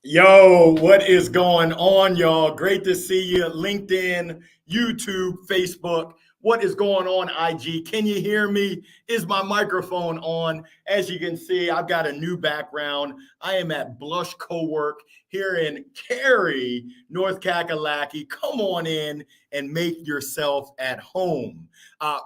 Yo, what is going on, y'all? Great to see you. LinkedIn, YouTube, Facebook. What is going on, IG? Can you hear me? Is my microphone on? As you can see, I've got a new background. I am at Blush Co-work here in Cary, North Kakalaki. Come on in and make yourself at home.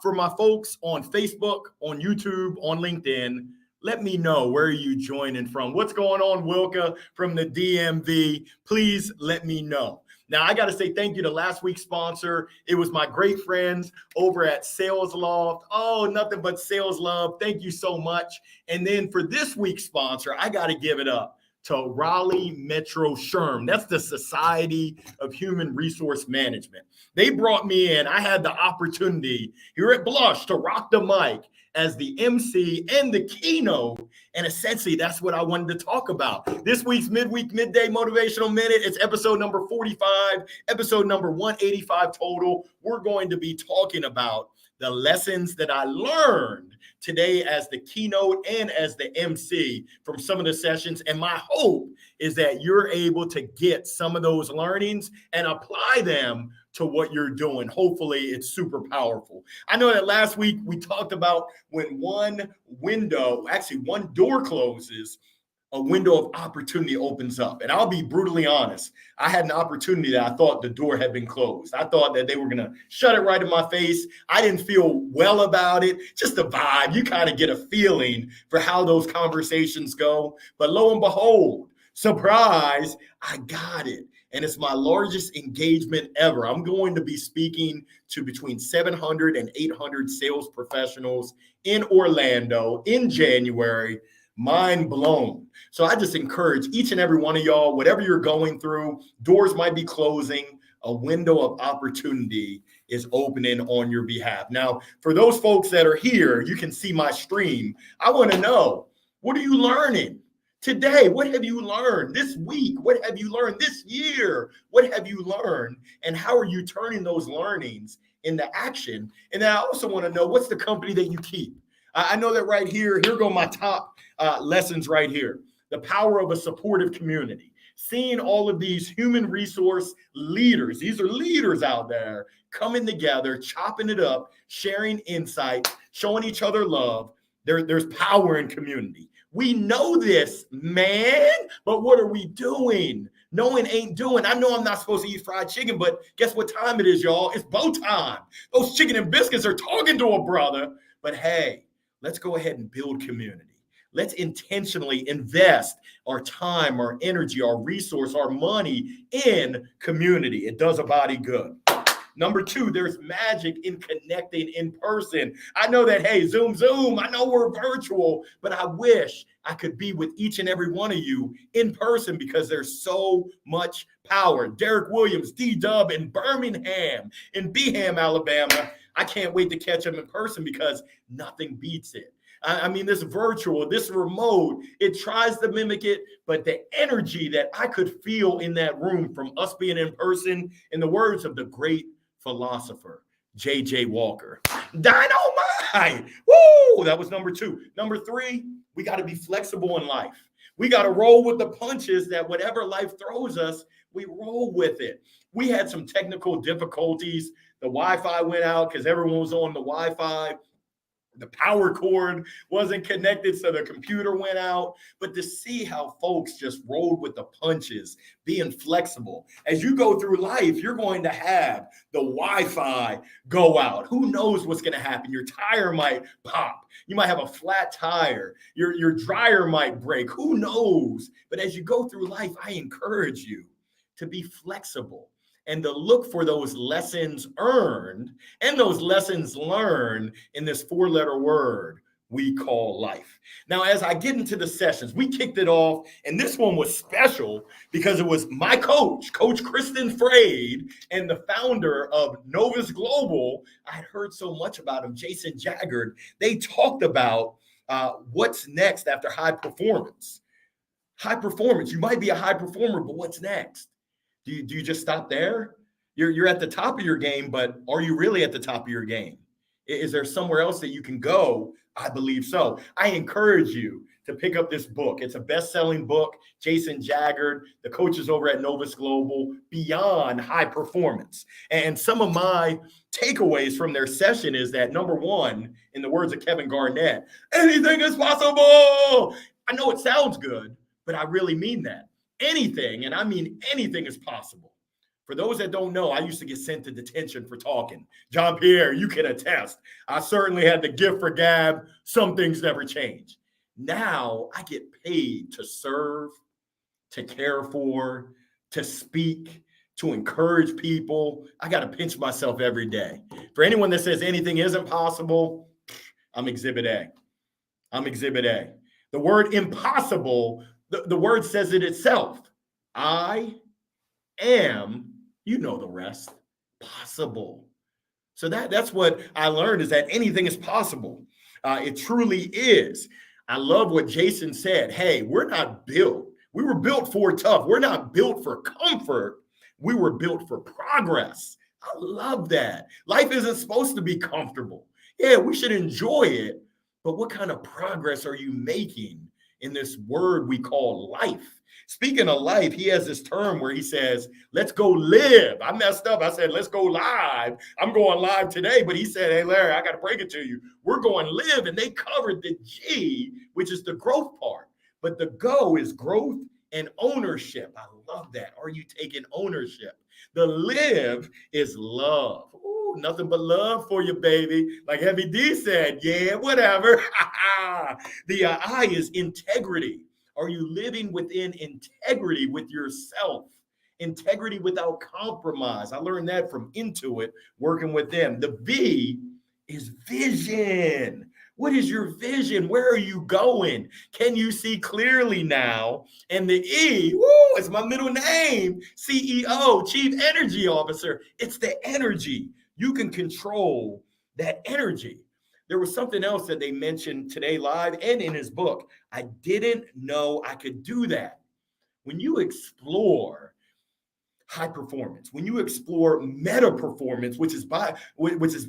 For my folks on Facebook, on YouTube, on LinkedIn, let me know where you joining from. What's going on, Wilka from the DMV? Please let me know. Now, I got to say thank you to last week's sponsor. It was my great friends over at Sales Loft. Oh, nothing but sales love. Thank you so much. And then for this week's sponsor, I got to give it up to RMSHRM. That's the Society of Human Resource Management. They brought me in. I had the opportunity here at Blush to rock the mic as the MC and the keynote. And essentially, that's what I wanted to talk about. This week's Midweek Midday Motivational Minute. It's episode number 45, episode number 185 total. We're going to be talking about the lessons that I learned today as the keynote and as the MC from some of the sessions. And my hope is that you're able to get some of those learnings and apply them to what you're doing. Hopefully it's super powerful. I know that last week we talked about when one door closes, a window of opportunity opens up. And I'll be brutally honest. I had an opportunity that I thought the door had been closed. I thought that they were going to shut it right in my face. I didn't feel well about it. Just the vibe. You kind of get a feeling for how those conversations go. But lo and behold, surprise, I got it. And it's my largest engagement ever. I'm going to be speaking to between 700 and 800 sales professionals in Orlando in January. Mind blown. So I just encourage each and every one of y'all, whatever you're going through, doors might be closing, a window of opportunity is opening on your behalf. Now, for those folks that are here, you can see my stream. I want to know, what are you learning today? What have you learned this week? What have you learned this year? What have you learned? And how are you turning those learnings into action? And then I also want to know, what's the company that you keep? I know that right here go my top lessons right here. The power of a supportive community. Seeing all of these human resource leaders, these are leaders out there coming together, chopping it up, sharing insight, showing each other love. There's power in community. We know this, man, but what are we doing? Knowing ain't doing. I know I'm not supposed to eat fried chicken, but guess what time it is, y'all? It's bow time. Those chicken and biscuits are talking to a brother. But hey, let's go ahead and build community. Let's intentionally invest our time, our energy, our resource, our money in community. It does a body good. Number two, there's magic in connecting in person. I know that, hey, Zoom, I know we're virtual, but I wish I could be with each and every one of you in person because there's so much power. Derek Williams, D-Dub in Birmingham, in Beham, Alabama. I can't wait to catch him in person because nothing beats it. I mean, this virtual, this remote, it tries to mimic it, but the energy that I could feel in that room from us being in person, in the words of the great philosopher, J.J. Walker, dynamite. Woo! That was number two. Number three, we got to be flexible in life. We got to roll with the punches that whatever life throws us, we roll with it. We had some technical difficulties. The Wi-Fi went out because everyone was on the Wi-Fi. The power cord wasn't connected, so the computer went out. But to see how folks just rolled with the punches, being flexible. As you go through life, you're going to have the Wi-Fi go out. Who knows what's going to happen? Your tire might pop. You might have a flat tire. Your dryer might break. Who knows? But as you go through life, I encourage you to be flexible and to look for those lessons earned and those lessons learned in this four-letter word we call life. Now, as I get into the sessions, we kicked it off, and this one was special because it was my coach, Coach Kristen Frade, and the founder of Novus Global. I had heard so much about him, Jason Jaggard. They talked about what's next after high performance. High performance, you might be a high performer, but what's next? Do you just stop there? You're at the top of your game, but are you really at the top of your game? Is there somewhere else that you can go? I believe so. I encourage you to pick up this book. It's a best-selling book. Jason Jaggard, the coaches over at Novus Global, Beyond High Performance. And some of my takeaways from their session is that, number one, in the words of Kevin Garnett, anything is possible. I know it sounds good, but I really mean that. Anything, and I mean anything, is possible. For those that don't know, I used to get sent to detention for talking. John Pierre, you can attest. I certainly had the gift for gab. Some things never change. Now I get paid to serve, to care for, to speak, to encourage people. I got to pinch myself every day. For anyone that says anything isn't possible, I'm Exhibit A. I'm Exhibit A. The word impossible, the word says it itself. I am, you know the rest, possible. So that's what I learned, is that anything is possible. It truly is. I love what Jason said. Hey, we're not built. We were built for tough. We're not built for comfort. We were built for progress. I love that. Life isn't supposed to be comfortable. Yeah, we should enjoy it. But what kind of progress are you making in this word we call life? Speaking of life, he has this term where he says, let's go live. I messed up. I said, let's go live. I'm going live today. But he said, hey, Larry, I got to break it to you. We're going live. And they covered the G, which is the growth part. But the go is growth and ownership. I love that. Are you taking ownership? The live is love. Ooh, nothing but love for you, baby. Like Heavy D said, yeah, whatever. The I is integrity. Are you living within integrity with yourself? Integrity without compromise. I learned that from Intuit, working with them. The V is vision. What is your vision? Where are you going? Can you see clearly now? And the E, woo, it's my middle name, CEO, Chief Energy Officer. It's the energy. You can control that energy. There was something else that they mentioned today live and in his book. I didn't know I could do that. When you explore high performance, when you explore meta performance, which is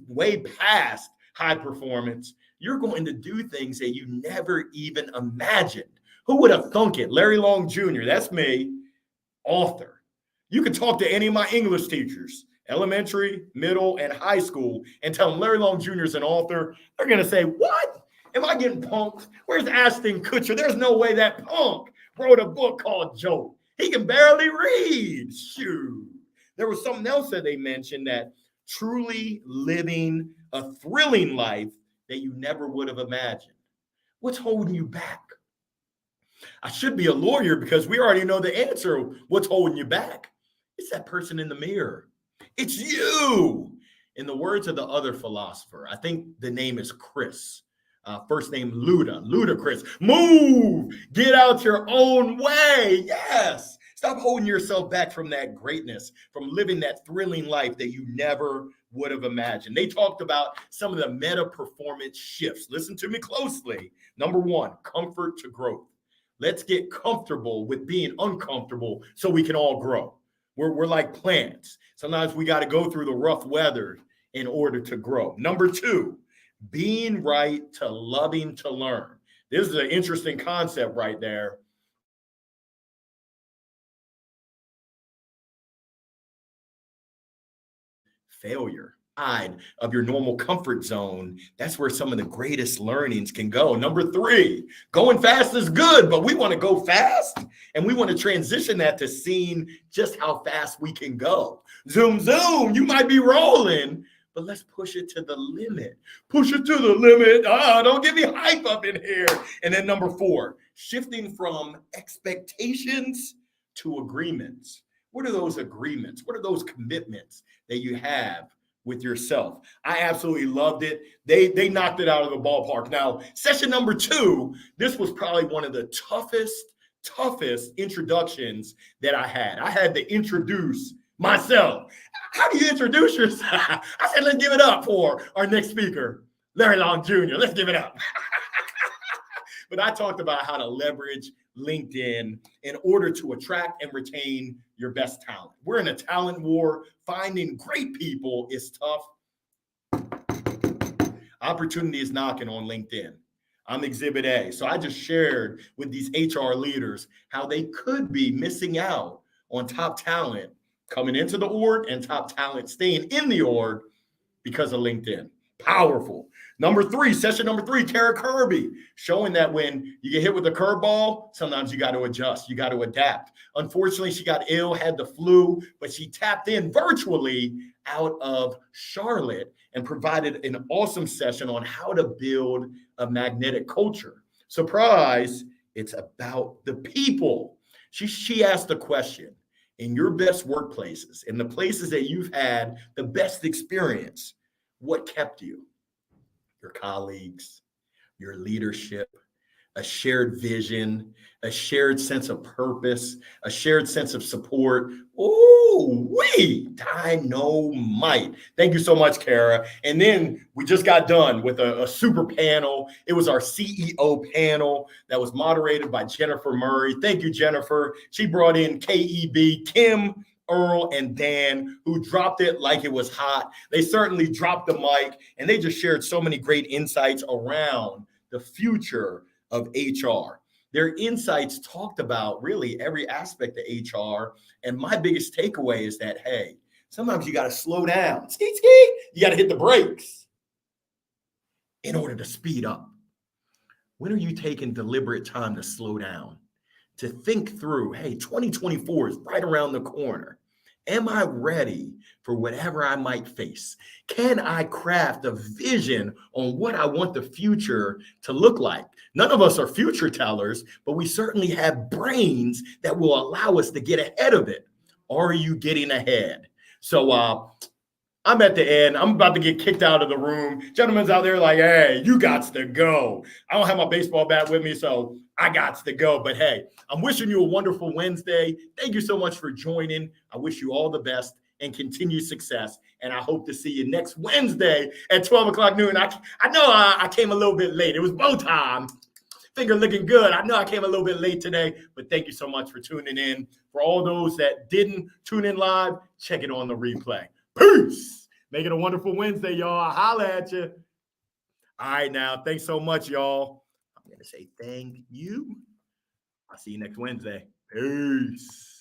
way past high performance, you're going to do things that you never even imagined. Who would have thunk it? Larry Long Jr., that's me, author. You can talk to any of my English teachers, elementary, middle, and high school, and tell them Larry Long Jr. is an author. They're going to say, what? Am I getting punked? Where's Ashton Kutcher? There's no way that punk wrote a book called Joke. He can barely read. Shoot. There was something else that they mentioned, that truly living a thrilling life that you never would have imagined. What's holding you back? I should be a lawyer because we already know the answer. What's holding you back? It's that person in the mirror. It's you. In the words of the other philosopher, I think the name is Chris. First name Ludacris. Move. Get out your own way. Yes. Stop holding yourself back from that greatness, from living that thrilling life that you never would have imagined. They talked about some of the meta performance shifts. Listen to me closely. Number one, comfort to growth. Let's get comfortable with being uncomfortable so we can all grow. We're like plants. Sometimes we got to go through the rough weather in order to grow. Number two, being right to loving to learn. This is an interesting concept right there. Failure of your normal comfort zone. That's where some of the greatest learnings can go. Number three, going fast is good, but we want to go fast and we want to transition that to seeing just how fast we can go. Zoom, zoom, you might be rolling, but let's push it to the limit. Push it to the limit. Don't get me hype up in here. And then number four, shifting from expectations to agreements. What are those agreements? What are those commitments that you have with yourself? I absolutely loved it. They knocked it out of the ballpark. Now, session number two, this was probably one of the toughest introductions that I had. I had to introduce myself. How do you introduce yourself? I said, let's give it up for our next speaker, Larry Long Jr. Let's give it up. But I talked about how to leverage LinkedIn in order to attract and retain your best talent. We're in a talent war. Finding great people is tough. Opportunity is knocking on LinkedIn. I'm Exhibit A. So I just shared with these HR leaders how they could be missing out on top talent coming into the org and top talent staying in the org because of LinkedIn. Powerful. Session number three, Kara Kirby, showing that when you get hit with a curveball, sometimes you got to adjust, you got to adapt. Unfortunately, she got ill, had the flu, but she tapped in virtually out of Charlotte and provided an awesome session on how to build a magnetic culture. Surprise, it's about the people. She asked the question, in your best workplaces, in the places that you've had the best experience, what kept you? Your colleagues, your leadership, a shared vision, a shared sense of purpose, a shared sense of support. Ooh, dynamite. Thank you so much, Kara. And then we just got done with a super panel. It was our CEO panel that was moderated by Jennifer Murray. Thank you, Jennifer. She brought in KEB, Kim, Earl, and Dan, who dropped it like it was hot. They certainly dropped the mic, and they just shared so many great insights around the future of HR. Their insights talked about really every aspect of HR. And my biggest takeaway is that, hey, sometimes you got to slow down. Ski, ski. You got to hit the brakes in order to speed up. When are you taking deliberate time to slow down, to think through, hey, 2024 is right around the corner. Am I ready for whatever I might face? Can I craft a vision on what I want the future to look like? None of us are future tellers, but we certainly have brains that will allow us to get ahead of it. Are you getting ahead? So I'm at the end. I'm about to get kicked out of the room. Gentlemen's out there like, hey, you got to go. I don't have my baseball bat with me, so I got to go. But hey, I'm wishing you a wonderful Wednesday. Thank you so much for joining. I wish you all the best and continued success. And I hope to see you next Wednesday at 12 o'clock noon. I know I came a little bit late. It was bow time. Finger looking good. I know I came a little bit late today, but thank you so much for tuning in. For all those that didn't tune in live, check it on the replay. Peace. Make it a wonderful Wednesday, y'all. I'll holla at you. All right, now. Thanks so much, y'all. I'm going to say thank you. I'll see you next Wednesday. Peace.